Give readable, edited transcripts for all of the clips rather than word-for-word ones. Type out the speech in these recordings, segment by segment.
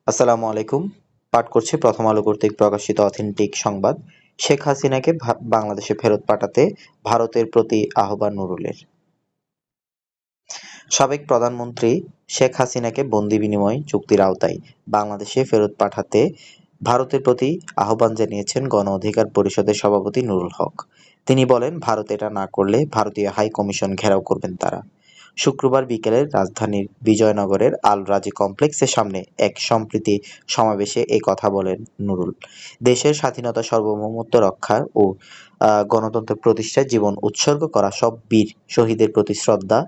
আসসালামু আলাইকুম। পাঠ করছি প্রথম আলো কর্তৃক প্রকাশিত অথেন্টিক সংবাদ। শেখ হাসিনাকে বাংলাদেশে ফেরত পাঠাতে ভারতের প্রতি আহ্বান নুরুলের। সাবেক প্রধানমন্ত্রী শেখ হাসিনাকে বন্দি বিনিময় চুক্তির আওতায় বাংলাদেশে ফেরত পাঠাতে ভারতের প্রতি আহ্বান জানিয়েছেন গণ অধিকার পরিষদের সভাপতি নুরুল হক। তিনি বলেন, ভারত এটা না করলে ভারতীয় হাই কমিশন ঘেরাও করবেন তারা। শুক্রবার বিকেলে রাজধানীর বিজয়নগরের আল রাজি কমপ্লেক্সের সামনে এক সম্প্রীতি সমাবেশে এ কথা বলেন নুরুল। দেশের স্বাধীনতা, সার্বভৌমত্ব রক্ষা ও গণতন্ত্র প্রতিষ্ঠায় জীবন উৎসর্গ করা সব বীর শহীদের প্রতি শ্রদ্ধা,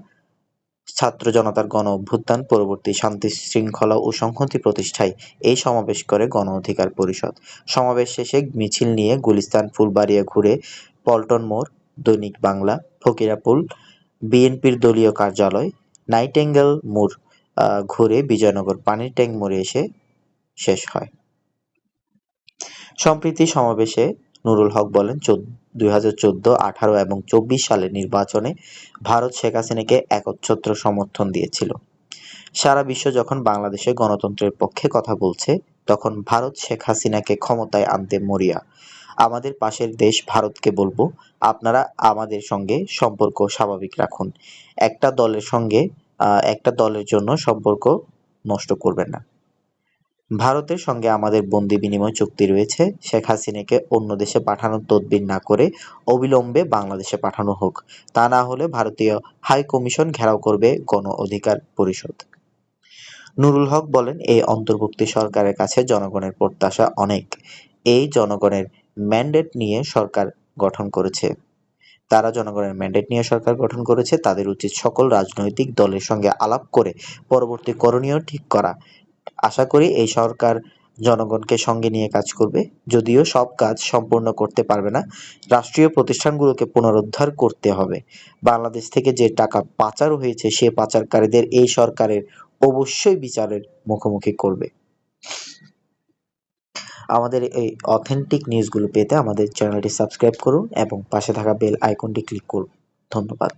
ছাত্র জনতার গণ অভ্যুত্থান পরবর্তী শান্তি শৃঙ্খলা ও সংহতি প্রতিষ্ঠায় এই সমাবেশ করে গণ অধিকার পরিষদ। সমাবেশ শেষে মিছিল নিয়ে গুলিস্তান, ফুলবাড়িয়া ঘুরে পল্টন মোড়, দৈনিক বাংলা, ফকিরাপুল, বিএনপির দলীয় কার্যালয়, নাইটেঙ্গেল মোড় ঘুরে বিজয়নগর পানির ট্যাঙ্ক মোড়ে এসে শেষ হয়। সম্প্রীতি সমাবেশে নুরুল হক বলেন, 2014, 18 এবং 24 সালের নির্বাচনে ভারত শেখ হাসিনাকে একচ্ছত্র সমর্থন দিয়েছিল। সারা বিশ্ব যখন বাংলাদেশের গণতন্ত্রের পক্ষে কথা বলছে, তখন ভারত শেখ হাসিনাকে ক্ষমতায় আনতে মরিয়া। আমাদের পাশের দেশ ভারতকে বলবো, আপনারা আমাদের সঙ্গে সম্পর্ক স্বাভাবিক রাখুন। একটা দলের জন্য সম্পর্ক নষ্ট করবেন না। ভারতের সঙ্গে আমাদের বন্দি বিনিময় চুক্তি রয়েছে। শেখ হাসিনাকে অন্য দেশে পাঠানোর তদবির না করে অবিলম্বে বাংলাদেশে পাঠানো হোক। তা না হলে ভারতীয় হাই কমিশন ঘেরাও করবে গণ অধিকার পরিষদ। নুরুল হক বলেন, এই অন্তর্বর্তী সরকারের কাছে জনগণের প্রত্যাশা অনেক। এই জনগণের ম্যান্ডেট নিয়ে সরকার গঠন করেছে। তাদের উচিত সকল রাজনৈতিক দলের সঙ্গে আলাপ করে পরবর্তী করণীয় ঠিক করা। আশা করি এই সরকার জনগণকে সঙ্গে নিয়ে কাজ করবে। যদিও সব কাজ সম্পূর্ণ করতে পারবে না, রাষ্ট্রীয় প্রতিষ্ঠানগুলোকে পুনরুদ্ধার করতে হবে। বাংলাদেশ থেকে যে টাকা পাচার হয়েছে, সে পাচারকারীদের এই সরকারের অবশ্যই বিচারের মুখোমুখি করবে। আমাদের এই অথেন্টিক নিউজগুলো পেতে আমাদের চ্যানেলটি সাবস্ক্রাইব করুন এবং পাশে থাকা বেল আইকনটি ক্লিক করুন। ধন্যবাদ।